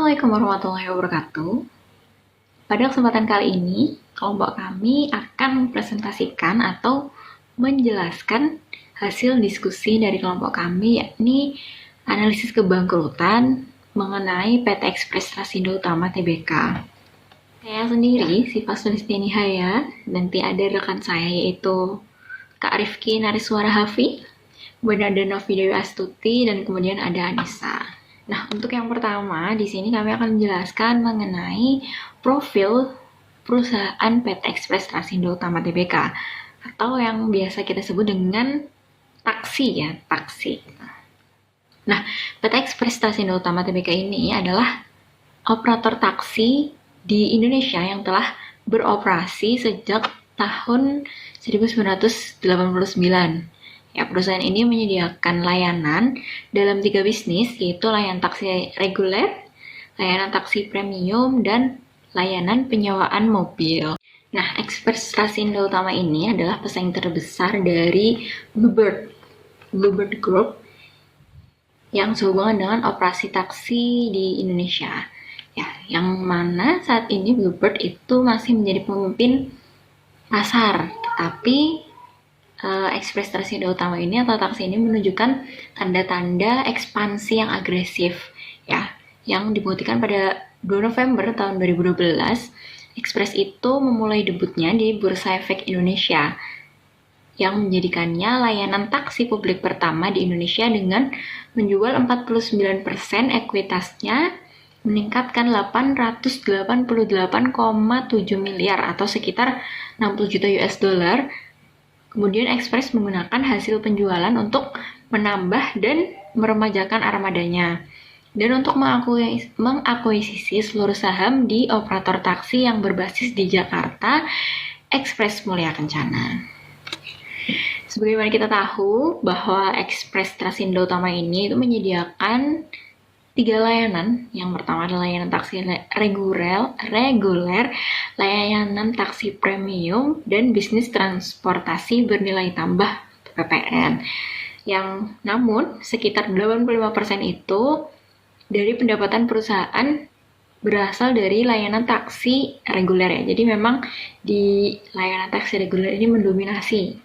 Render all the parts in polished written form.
Assalamualaikum warahmatullahi wabarakatuh. Pada kesempatan kali ini, kelompok kami akan mempresentasikan atau menjelaskan hasil diskusi dari kelompok kami, yakni analisis kebangkrutan mengenai PT Express Trasindo Utama Tbk. Saya sendiri, Siva Sulistiani Haya, nanti ada rekan saya yaitu Kak Rifki Nariswara Hafi, kemudian ada Novi Dewi Astuti, dan kemudian ada Anissa. Nah, untuk yang pertama, di sini kami akan menjelaskan mengenai profil perusahaan PT Express Trasindo Utama Tbk atau yang biasa kita sebut dengan taksi ya, taksi. Nah, PT Express Trasindo Utama Tbk ini adalah operator taksi di Indonesia yang telah beroperasi sejak tahun 1989. Ya, perusahaan ini menyediakan layanan dalam 3 bisnis, yaitu layanan taksi reguler, layanan taksi premium, dan layanan penyewaan mobil. Nah, Express Trasindo Utama ini adalah pesaing terbesar dari Bluebird Group yang sehubungan dengan operasi taksi di Indonesia. Ya, yang mana saat ini Bluebird itu masih menjadi pemimpin pasar, tetapi Express Trasindo Utama ini atau taksi ini menunjukkan tanda-tanda ekspansi yang agresif ya, yang dibuktikan pada 2 November tahun 2012. Express itu memulai debutnya di Bursa Efek Indonesia yang menjadikannya layanan taksi publik pertama di Indonesia dengan menjual 49% ekuitasnya, meningkatkan 888,7 miliar atau sekitar 60 juta US dollar. Kemudian Express menggunakan hasil penjualan untuk menambah dan meremajakan armadanya dan untuk mengakuisisi seluruh saham di operator taksi yang berbasis di Jakarta, Express Mulia Kencana. Sebagaimana kita tahu bahwa Express Trasindo Utama ini itu menyediakan 3 layanan. Yang pertama adalah layanan taksi reguler, layanan taksi premium, dan bisnis transportasi bernilai tambah PPN. Yang namun sekitar 85% itu dari pendapatan perusahaan berasal dari layanan taksi reguler ya. Jadi memang di layanan taksi reguler ini mendominasi.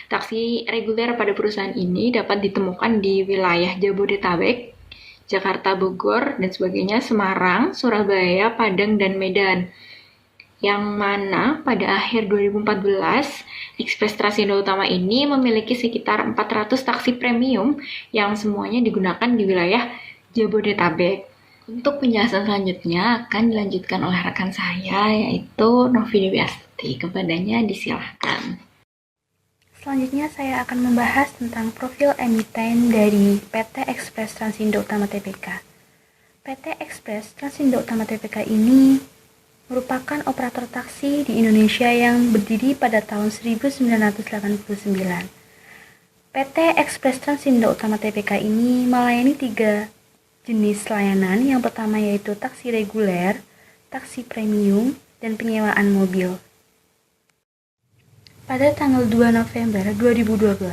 Taksi reguler pada perusahaan ini dapat ditemukan di wilayah Jabodetabek, Jakarta, Bogor, dan sebagainya, Semarang, Surabaya, Padang, dan Medan. Yang mana pada akhir 2014, Express Trasindo Utama ini memiliki sekitar 400 taksi premium yang semuanya digunakan di wilayah Jabodetabek. Untuk penjelasan selanjutnya akan dilanjutkan oleh rekan saya, yaitu Novi Dewi Astuti. Kepadanya disilahkan. Selanjutnya saya akan membahas tentang profil emiten dari PT Express Trasindo Utama Tbk. PT Express Trasindo Utama Tbk ini merupakan operator taksi di Indonesia yang berdiri pada tahun 1989. PT Express Trasindo Utama Tbk ini melayani 3 jenis layanan. Yang pertama yaitu taksi reguler, taksi premium, dan penyewaan mobil. Pada tanggal 2 November 2012,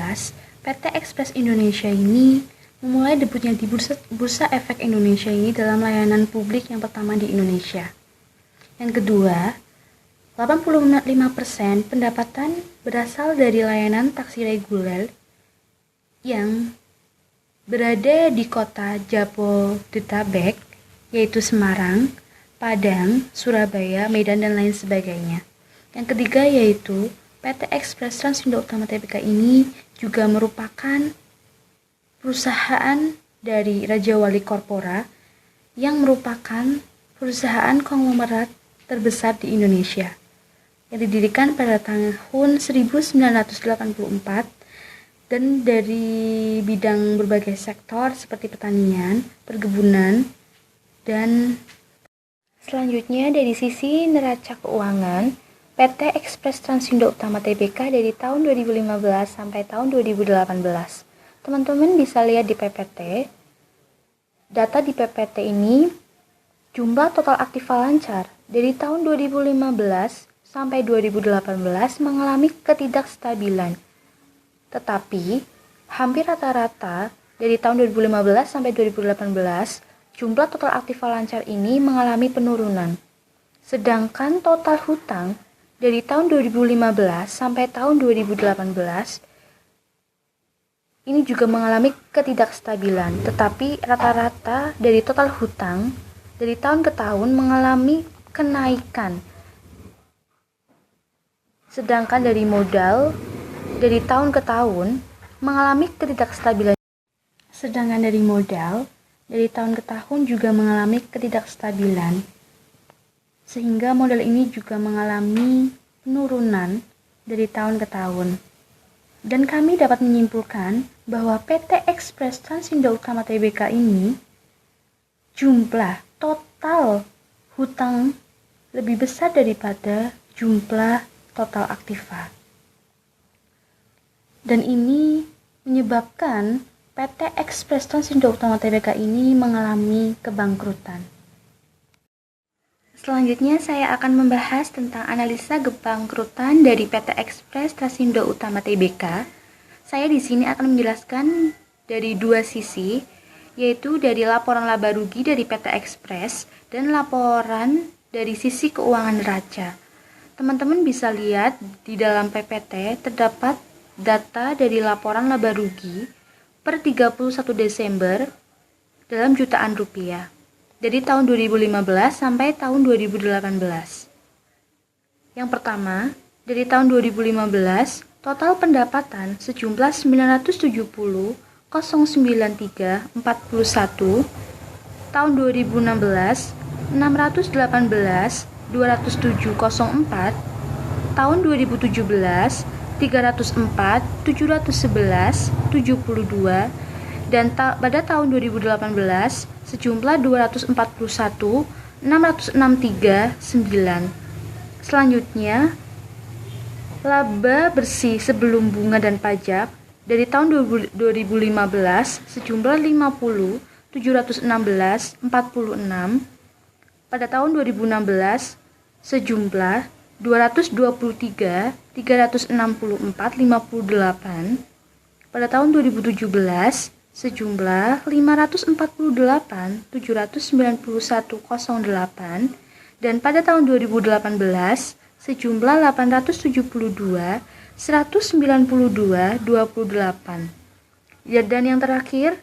PT Express Indonesia ini memulai debutnya di Bursa Efek Indonesia ini dalam layanan publik yang pertama di Indonesia. Yang kedua, 85% pendapatan berasal dari layanan taksi reguler yang berada di kota Jabodetabek, yaitu Semarang, Padang, Surabaya, Medan, dan lain sebagainya. Yang ketiga yaitu PT Express Trasindo Utama Tbk ini juga merupakan perusahaan dari Raja Wali Corpora yang merupakan perusahaan konglomerat terbesar di Indonesia yang didirikan pada tahun 1984 dan dari bidang berbagai sektor seperti pertanian, perkebunan, dan selanjutnya dari sisi neraca keuangan, PT Express Trasindo Utama Tbk dari tahun 2015 sampai tahun 2018. Teman-teman bisa lihat di PPT. Data di PPT ini jumlah total aktiva lancar dari tahun 2015 sampai 2018 mengalami ketidakstabilan. Tetapi hampir rata-rata dari tahun 2015 sampai 2018 jumlah total aktiva lancar ini mengalami penurunan. Sedangkan total hutang dari tahun 2015 sampai tahun 2018 ini juga mengalami ketidakstabilan, tetapi rata-rata dari total hutang dari tahun ke tahun mengalami kenaikan. Sedangkan dari modal dari tahun ke tahun mengalami ketidakstabilan. Sedangkan dari modal dari tahun ke tahun juga mengalami ketidakstabilan. Sehingga modal ini juga mengalami penurunan dari tahun ke tahun. Dan kami dapat menyimpulkan bahwa PT Express Transindo Utama Tbk ini jumlah total hutang lebih besar daripada jumlah total aktiva. Dan ini menyebabkan PT Express Transindo Utama Tbk ini mengalami kebangkrutan. Selanjutnya saya akan membahas tentang analisa kebangkrutan dari PT Express Transindo Utama Tbk. Saya di sini akan menjelaskan dari dua sisi, yaitu dari laporan laba rugi dari PT Express dan laporan dari sisi keuangan neraca. Teman-teman bisa lihat di dalam PPT terdapat data dari laporan laba rugi per 31 Desember dalam jutaan rupiah. Dari tahun 2015 sampai tahun 2018. Yang pertama, dari tahun 2015, total pendapatan sejumlah 970,093,41, tahun 2016, 618,207,04, tahun 2017, 304,711,72, dan pada tahun 2018 sejumlah 241,663,9. Selanjutnya, laba bersih sebelum bunga dan pajak dari tahun 2015 sejumlah 50,716,46. Pada tahun 2016 sejumlah 223,364,58. Pada tahun 2017 sejumlah 548,791,08, dan pada tahun 2018 sejumlah 872,192,28. Dan yang terakhir,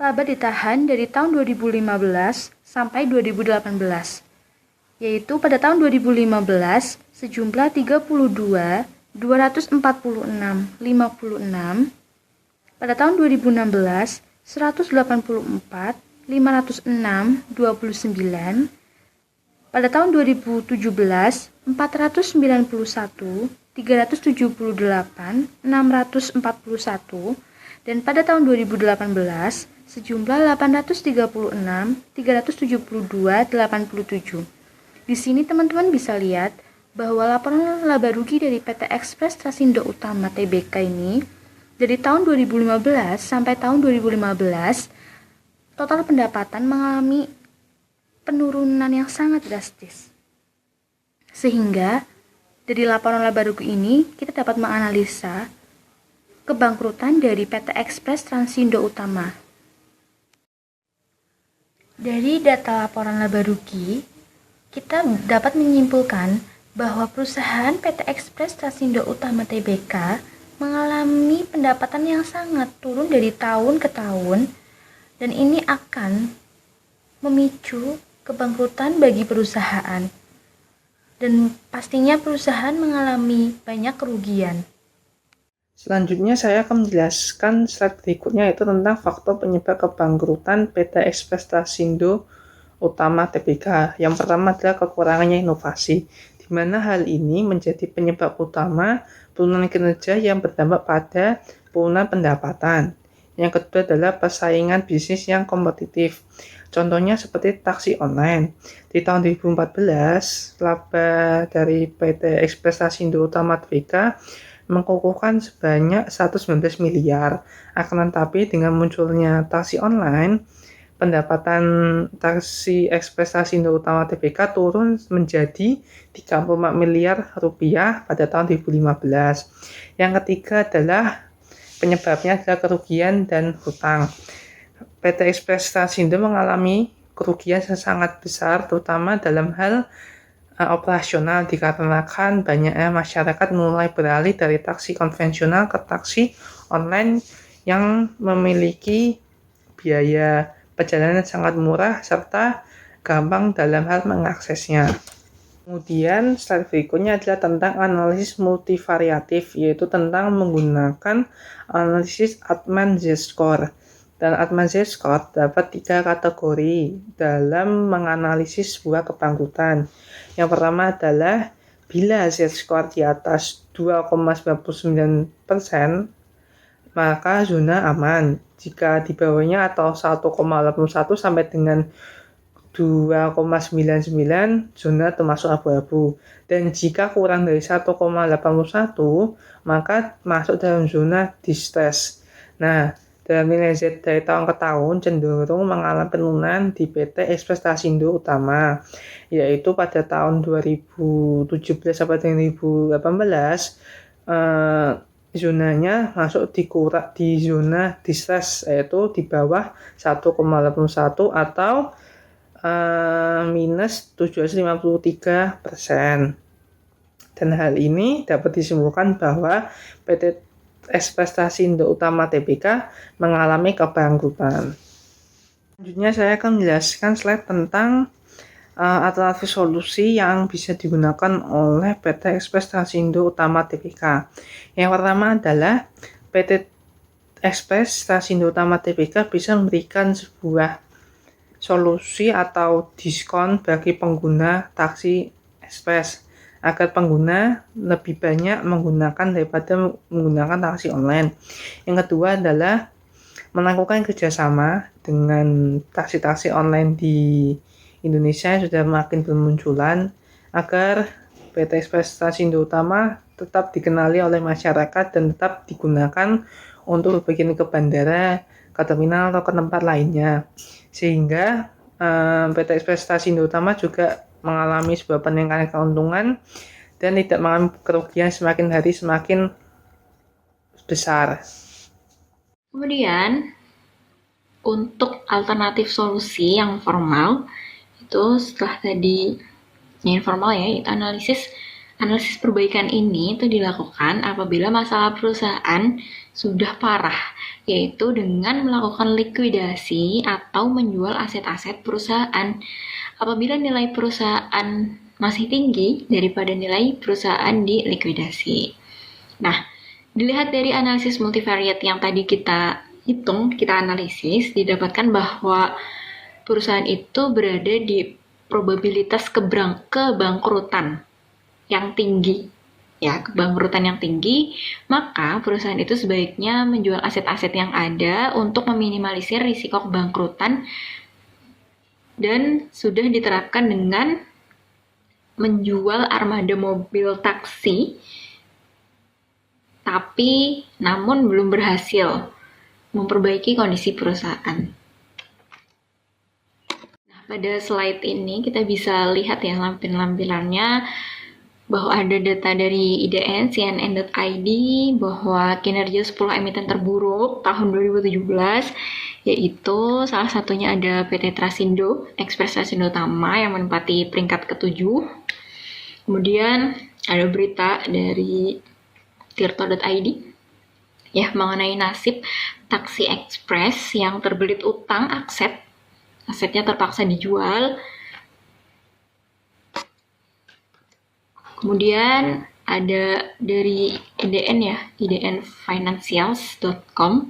laba ditahan dari tahun 2015 sampai 2018, yaitu pada tahun 2015 sejumlah 32,246,56. Pada tahun 2016, 184,506,29. Pada tahun 2017, 499,378,641. Dan pada tahun 2018, sejumlah 836,372,87. Di sini teman-teman bisa lihat bahwa laporan laba rugi dari PT Express Transindo Utama Tbk ini dari tahun 2015 sampai tahun 2015, total pendapatan mengalami penurunan yang sangat drastis. Sehingga, dari laporan laba rugi ini, kita dapat menganalisa kebangkrutan dari PT Express Transindo Utama. Dari data laporan laba rugi, kita dapat menyimpulkan bahwa perusahaan PT Express Transindo Utama Tbk mengalami pendapatan yang sangat turun dari tahun ke tahun, dan ini akan memicu kebangkrutan bagi perusahaan, dan pastinya perusahaan mengalami banyak kerugian. Selanjutnya saya akan menjelaskan slide berikutnya, yaitu tentang faktor penyebab kebangkrutan PT Express Transindo Utama Tbk. Yang pertama adalah kekurangannya inovasi, di mana hal ini menjadi penyebab utama penurunan kinerja yang berdampak pada penurunan pendapatan. Yang kedua adalah persaingan bisnis yang kompetitif. Contohnya seperti taksi online. Di tahun 2014, laba dari PT Express Transindo Utama Tbk mengukuhkan sebanyak 119 miliar. Akan tetapi dengan munculnya taksi online, pendapatan taksi Express Transindo Utama Tbk turun menjadi 34 miliar rupiah pada tahun 2015. Yang ketiga adalah penyebabnya adalah kerugian dan hutang. PT Express Stasindo mengalami kerugian yang sangat besar, terutama dalam hal operasional, dikarenakan banyaknya masyarakat mulai beralih dari taksi konvensional ke taksi online yang memiliki biaya perjalanan sangat murah serta gampang dalam hal mengaksesnya. Kemudian slide berikutnya adalah tentang analisis multivariatif, yaitu tentang menggunakan analisis Altman Z-score. Dan Altman Z-score dapat 3 kategori dalam menganalisis sebuah kebangkrutan. Yang pertama adalah bila Z-score di atas 2,99%, maka zona aman. Jika di bawahnya atau 1,81 sampai dengan 2,99 zona termasuk abu-abu, dan jika kurang dari 1,81 maka masuk dalam zona distress. Nah, dalam nilai Z dari tahun ke tahun cenderung mengalami penurunan di PT Express Stasindo Utama, yaitu pada tahun 2017 sampai 2018 zonanya masuk di zona distress, yaitu di bawah 1,81 atau minus 753%. Dan hal ini dapat disimpulkan bahwa PT Express Stasindo Utama Tbk mengalami kebangkrutan. Selanjutnya saya akan menjelaskan slide tentang alternatif solusi yang bisa digunakan oleh PT Express Stasindo Utama Tbk. Yang pertama adalah PT Express Stasindo Utama Tbk bisa memberikan sebuah solusi atau diskon bagi pengguna taksi ekspres agar pengguna lebih banyak menggunakan daripada menggunakan taksi online. Yang kedua adalah melakukan kerjasama dengan taksi-taksi online di Indonesia yang sudah makin bermunculan agar PT Express Stasindo Utama tetap dikenali oleh masyarakat dan tetap digunakan untuk berpergian ke bandara, ke terminal atau ke tempat lainnya, sehingga PT Express Stasindo Utama juga mengalami sebuah peningkatan keuntungan dan tidak mengalami kerugian semakin hari semakin besar. Kemudian untuk alternatif solusi yang formal itu setelah tadi yang informal ya, itu analisis perbaikan ini itu dilakukan apabila masalah perusahaan sudah parah, yaitu dengan melakukan likuidasi atau menjual aset-aset perusahaan apabila nilai perusahaan masih tinggi daripada nilai perusahaan di likuidasi. Nah, dilihat dari analisis multivariate yang tadi kita hitung, kita analisis, didapatkan bahwa perusahaan itu berada di probabilitas kebangkrutan yang tinggi. Ya, kebangkrutan yang tinggi, maka perusahaan itu sebaiknya menjual aset-aset yang ada untuk meminimalisir risiko kebangkrutan dan sudah diterapkan dengan menjual armada mobil taksi tapi namun belum berhasil memperbaiki kondisi perusahaan. Nah, pada slide ini kita bisa lihat ya lampiran-lampirannya bahwa ada data dari IDN, CNN.id bahwa kinerja 10 emiten terburuk tahun 2017, yaitu salah satunya ada PT Trasindo, Express Stasindo Utama yang menempati peringkat ke-7. Kemudian ada berita dari tirto.id ya mengenai nasib taksi ekspres yang terbelit utang asetnya terpaksa dijual. Kemudian ada dari IDN ya, idnfinancials.com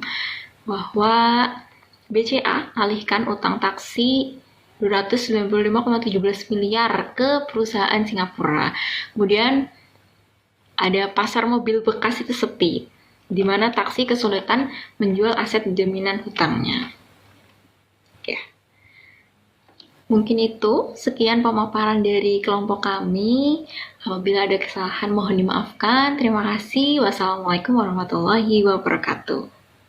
bahwa BCA alihkan utang taksi 295,17 miliar ke perusahaan Singapura. Kemudian ada pasar mobil bekas itu sepi, di mana taksi kesulitan menjual aset jaminan hutangnya. Oke. Mungkin itu sekian pemaparan dari kelompok kami. Apabila ada kesalahan mohon dimaafkan. Terima kasih. Wassalamualaikum warahmatullahi wabarakatuh.